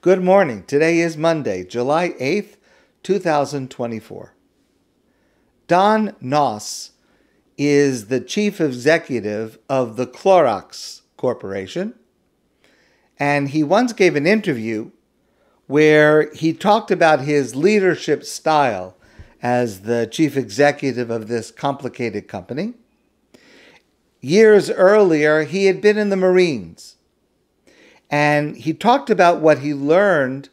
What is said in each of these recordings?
Good morning. Today is Monday, July 8th, 2024. Don Knauss is the chief executive of the Clorox Corporation, and he once gave an interview where he talked about his leadership style as the chief executive of this complicated company. Years earlier, he had been in the Marines. And he talked about what he learned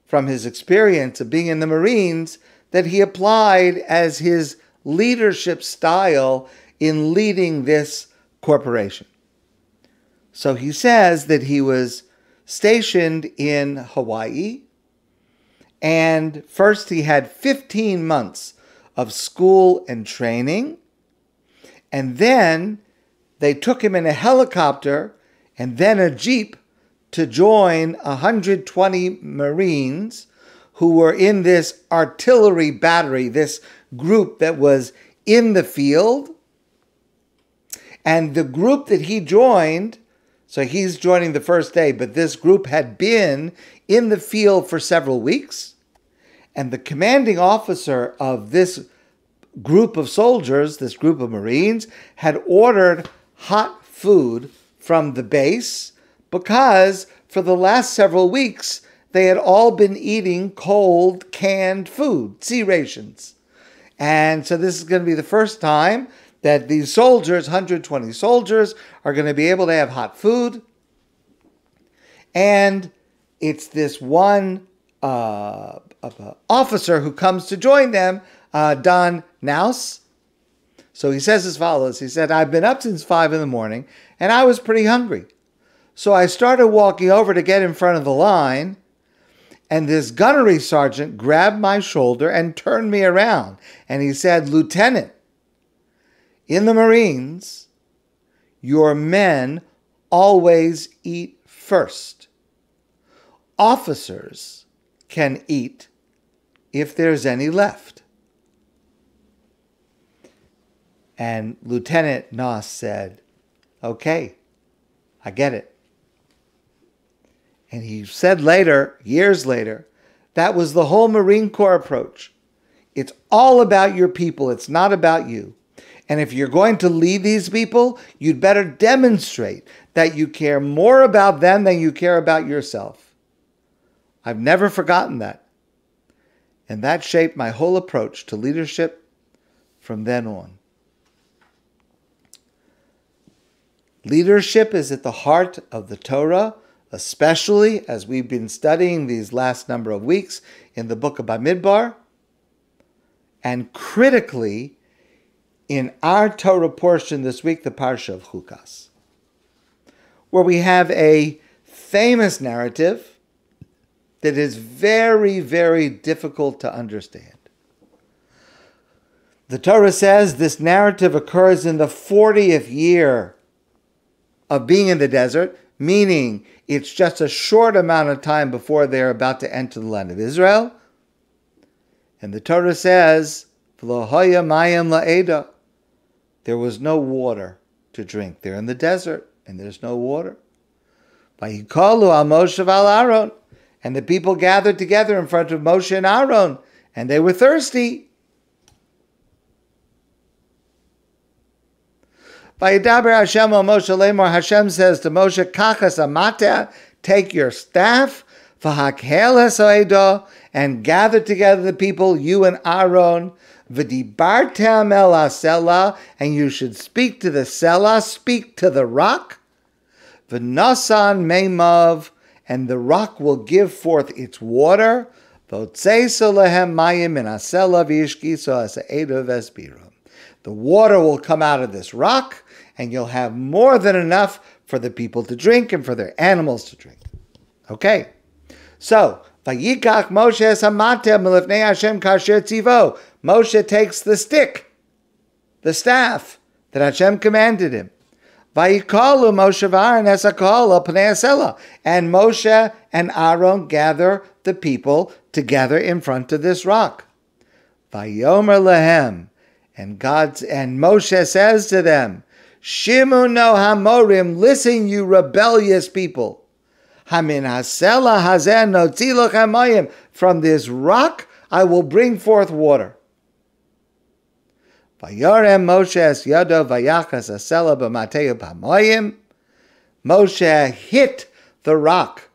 from his experience of being in the Marines that he applied as his leadership style in leading this corporation. So he says that he was stationed in Hawaii, and first he had 15 months of school and training, and then they took him in a helicopter and then a jeep to join 120 Marines who were in this artillery battery, this group that was in the field. And the group that he joined, so he's joining the first day, but this group had been in the field for several weeks. And the commanding officer of this group of soldiers, this group of Marines, had ordered hot food from the base because for the last several weeks, they had all been eating cold, canned food, sea rations. And so this is going to be the first time that these soldiers, 120 soldiers, are going to be able to have hot food. And it's this one officer who comes to join them, Don Knauss. So he says as follows. He said, "I've been up since 5 a.m, and I was pretty hungry. So I started walking over to get in front of the line, and this gunnery sergeant grabbed my shoulder and turned me around. And he said, 'Lieutenant, in the Marines, your men always eat first. Officers can eat if there's any left.'" And Lieutenant Knauss said, "Okay, I get it." And he said later, years later, that was the whole Marine Corps approach. It's all about your people. It's not about you. And if you're going to lead these people, you'd better demonstrate that you care more about them than you care about yourself. I've never forgotten that. And that shaped my whole approach to leadership from then on. Leadership is at the heart of the Torah, especially as we've been studying these last number of weeks in the book of Bamidbar, and critically in our Torah portion this week, the Parsha of Chukas, where we have a famous narrative that is very, very difficult to understand. The Torah says this narrative occurs in the 40th year of being in the desert, meaning it's just a short amount of time before they're about to enter the land of Israel. And the Torah says, "V'lo haya mayim la'eda." There was no water to drink. They're in the desert, and there's no water. Vayikalu al Moshe v'al Aaron. And the people gathered together in front of Moshe and Aaron, and they were thirsty. Vayidaber Hashem al Moshe lemor. Hashem says to Moshe, "Kachas amata, take your staff, v'hakel ha'edah, and gather together the people, you and Aaron, v'dibartem el ha'selah, and you should speak to the selah, speak to the rock, v'nasan meimav, and the rock will give forth its water, v'otzeisa lehem mayim min ha'selah v'yishkiso ha'edah v'esbirum." The water will come out of this rock, and you'll have more than enough for the people to drink and for their animals to drink. Okay, so Vayikach Moshe es hamatem milifnei Hashem kasher tzivo. Moshe takes the stick, the staff that Hashem commanded him. Vayikalu Moshe v'Aaron es hakol al pnei hasela. And Moshe and Aaron gather the people together in front of this rock. Vayomer lehem. And Moshe says to them, Shimu no hamorim, listen, you rebellious people. Hamin hasela hazen notzi lochem mayim. From this rock I will bring forth water. Vayarem Moshe es yado vayachas hasela b'mateu pamayim. Moshe hit the rock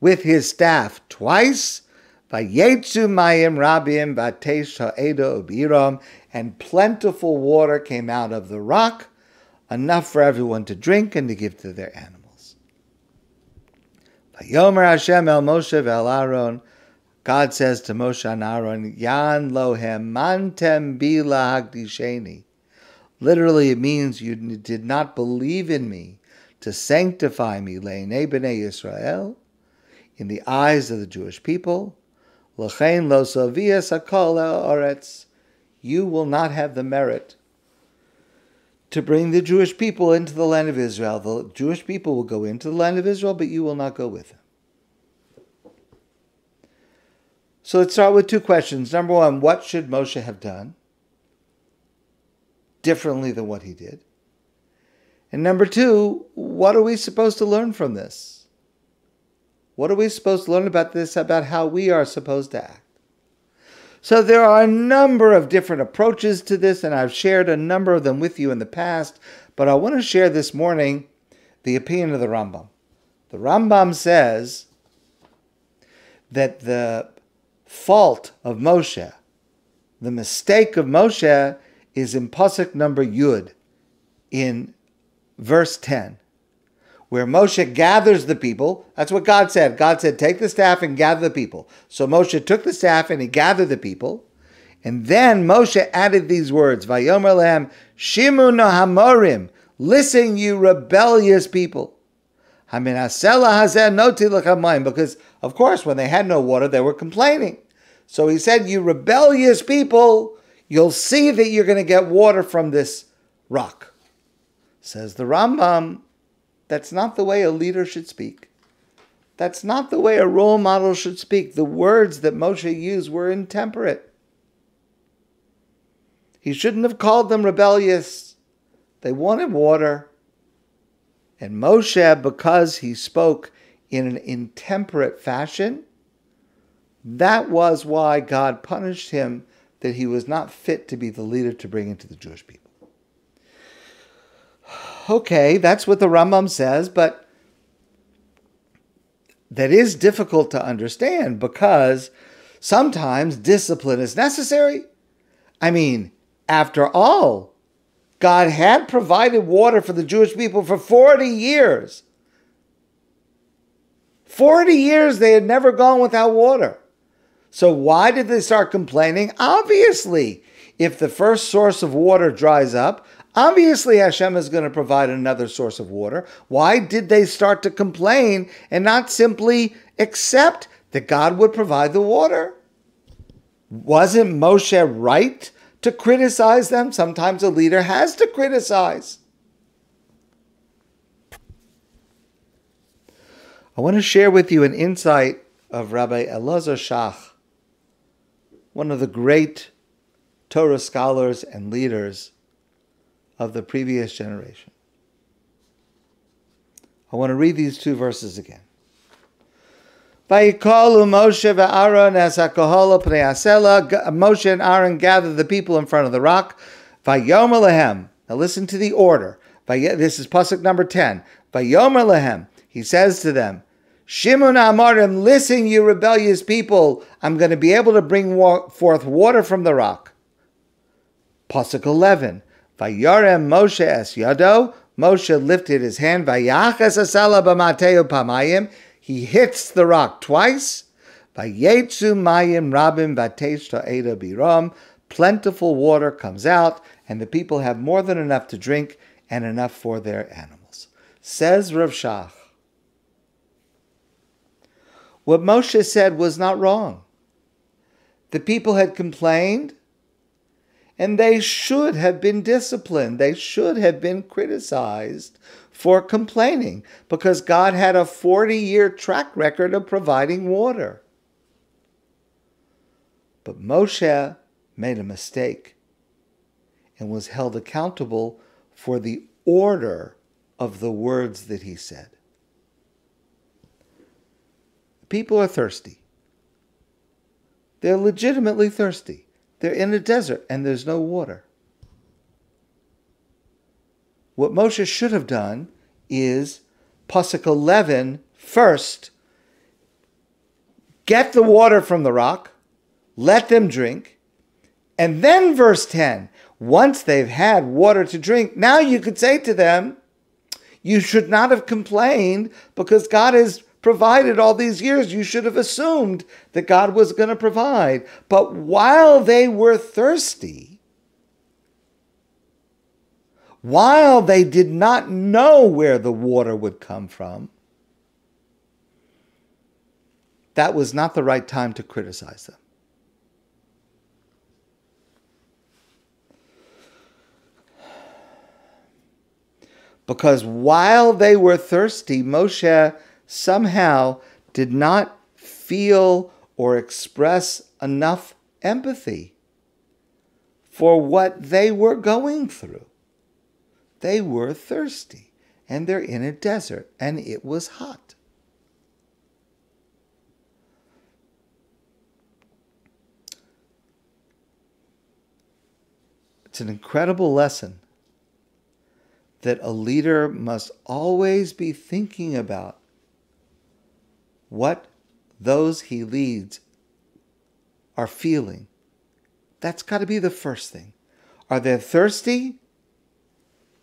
with his staff twice. Vayetzu mayim rabim v'ateish ha'edo ubiram. And plentiful water came out of the rock, enough for everyone to drink and to give to their animals. Vayomer Hashem el Moshe ve'el Aaron. God says to Moshe and Aaron, Yan lohem mantem bila hagdisheni. Literally, it means you did not believe in me to sanctify me, le'nei b'nei Yisrael, in the eyes of the Jewish people. L'chein lo sovias hakol ha'oretz. You will not have the merit to bring the Jewish people into the land of Israel. The Jewish people will go into the land of Israel, but you will not go with them. So let's start with two questions. Number one, what should Moshe have done differently than what he did? And number two, what are we supposed to learn from this? What are we supposed to learn about this, about how we are supposed to act? So there are a number of different approaches to this, and I've shared a number of them with you in the past, but I want to share this morning the opinion of the Rambam. The Rambam says that the fault of Moshe, the mistake of Moshe, is in pasuk number Yud, in verse 10, where Moshe gathers the people. That's what God said. God said, take the staff and gather the people. So Moshe took the staff and he gathered the people. And then Moshe added these words, Vayomer lehem, Shimu no hamorim, listen you rebellious people. Hamin hasela hazen noti lechem mayim, because of course when they had no water they were complaining. So he said, you rebellious people, you'll see that you're going to get water from this rock. Says the Rambam, that's not the way a leader should speak. That's not the way a role model should speak. The words that Moshe used were intemperate. He shouldn't have called them rebellious. They wanted water. And Moshe, because he spoke in an intemperate fashion, that was why God punished him, that he was not fit to be the leader to bring into the Jewish people. Okay, that's what the Rambam says, but that is difficult to understand because sometimes discipline is necessary. I mean, after all, God had provided water for the Jewish people for 40 years. 40 years they had never gone without water. So why did they start complaining? Obviously, if the first source of water dries up, obviously Hashem is going to provide another source of water. Why did they start to complain and not simply accept that God would provide the water? Wasn't Moshe right to criticize them? Sometimes a leader has to criticize. I want to share with you an insight of Rabbi Elazer Shach, one of the great Torah scholars and leaders of the previous generation. I want to read these two verses again. Vayikalu Moshe ve'Aaron es hakohol pnei hasela. Moshe and Aaron gathered the people in front of the rock. Vayomer lehem. Now listen to the order. This is pasuk number 10. Vayomer lehem. He says to them, Shimun amarim, listen, you rebellious people. I'm going to be able to bring forth water from the rock. Pasuk 11. Vayarem Moshe es yado. Moshe lifted his hand. Vayachas hasela b'mateu pamayim. He hits the rock twice. Vayetzu mayim rabim v'ateish ta'eda biram. Plentiful water comes out, and the people have more than enough to drink and enough for their animals. Says Rav Shach, what Moshe said was not wrong. The people had complained, and they should have been disciplined. They should have been criticized for complaining, because God had a 40-year track record of providing water. But Moshe made a mistake and was held accountable for the order of the words that he said. people are thirsty. They're legitimately thirsty. They're in a desert and there's no water. What Moshe should have done is Pasuk 11 first, get the water from the rock, let them drink, and then verse 10, once they've had water to drink, now you could say to them, you should not have complained because God has provided all these years. You should have assumed that God was going to provide. But while they were thirsty, while they did not know where the water would come from, that was not the right time to criticize them. Because while they were thirsty, Moshe somehow did not feel or express enough empathy for what they were going through. They were thirsty, and they're in a desert, and it was hot. It's an incredible lesson that a leader must always be thinking about what those he leads are feeling. That's got to be the first thing. Are they thirsty?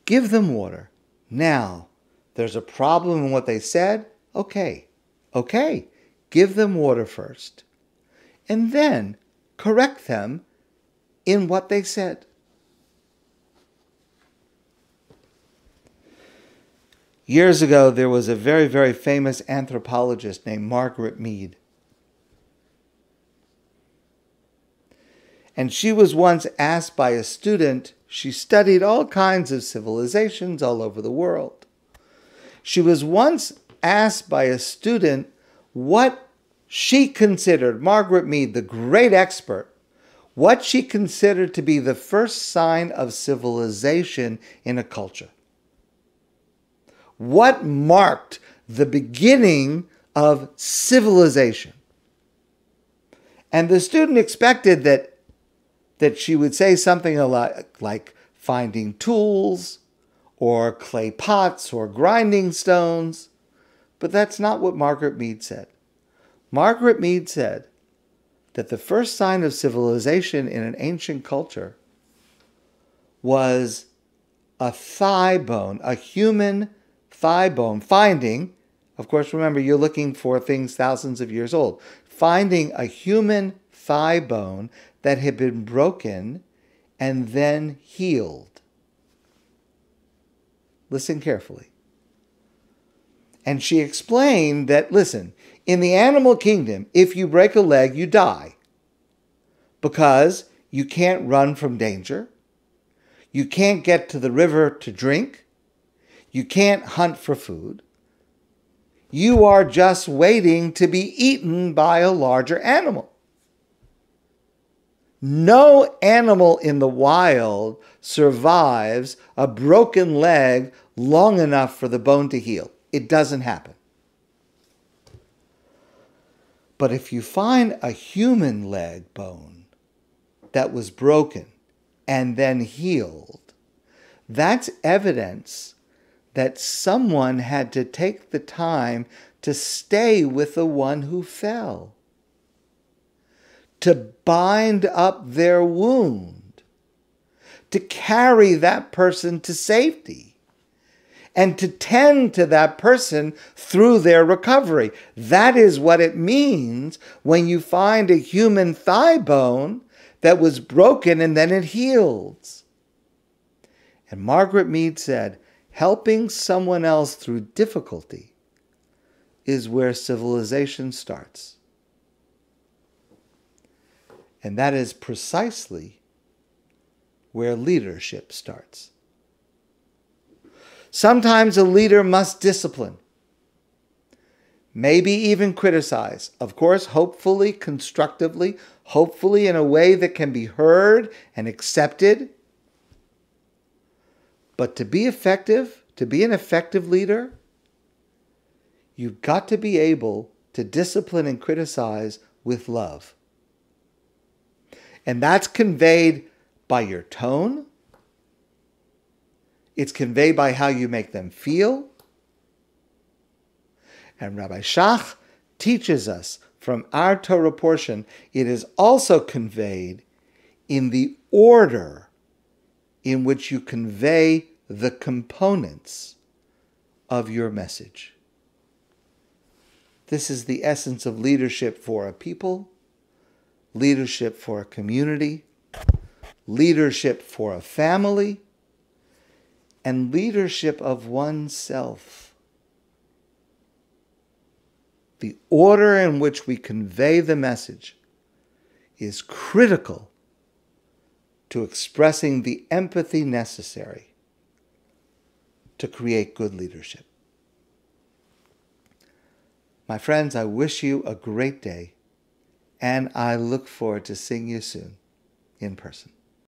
Give them water. Now, there's a problem in what they said? Okay. Give them water first. And then correct them in what they said. Years ago, there was a very, very famous anthropologist named Margaret Mead. And she was once asked by a student, she studied all kinds of civilizations all over the world. She was once asked by a student what she considered, Margaret Mead, the great expert, what she considered to be the first sign of civilization in a culture. What marked the beginning of civilization? And the student expected that she would say something like finding tools or clay pots or grinding stones. But that's not what Margaret Mead said. Margaret Mead said that the first sign of civilization in an ancient culture was a thigh bone, a human thigh bone, finding, of course, remember, you're looking for things thousands of years old, finding a human thigh bone that had been broken and then healed. Listen carefully. And she explained that, listen, in the animal kingdom, if you break a leg, you die because you can't run from danger. You can't get to the river to drink. You can't hunt for food. You are just waiting to be eaten by a larger animal. No animal in the wild survives a broken leg long enough for the bone to heal. It doesn't happen. But if you find a human leg bone that was broken and then healed, that's evidence that someone had to take the time to stay with the one who fell, to bind up their wound, to carry that person to safety, and to tend to that person through their recovery. That is what it means when you find a human thigh bone that was broken and then it heals. And Margaret Mead said, helping someone else through difficulty is where civilization starts. And that is precisely where leadership starts. Sometimes a leader must discipline, maybe even criticize. Of course, hopefully, constructively, hopefully in a way that can be heard and accepted. But to be effective, to be an effective leader, you've got to be able to to discipline and criticize with love. And that's conveyed by your tone. It's conveyed by how you make them feel. And Rabbi Shach teaches us from our Torah portion, it is also conveyed in the order in which you convey the components of your message. This is the essence of leadership for a people, leadership for a community, leadership for a family, and leadership of oneself. The order in which we convey the message is critical to expressing the empathy necessary to create good leadership. My friends, I wish you a great day, and I look forward to seeing you soon in person.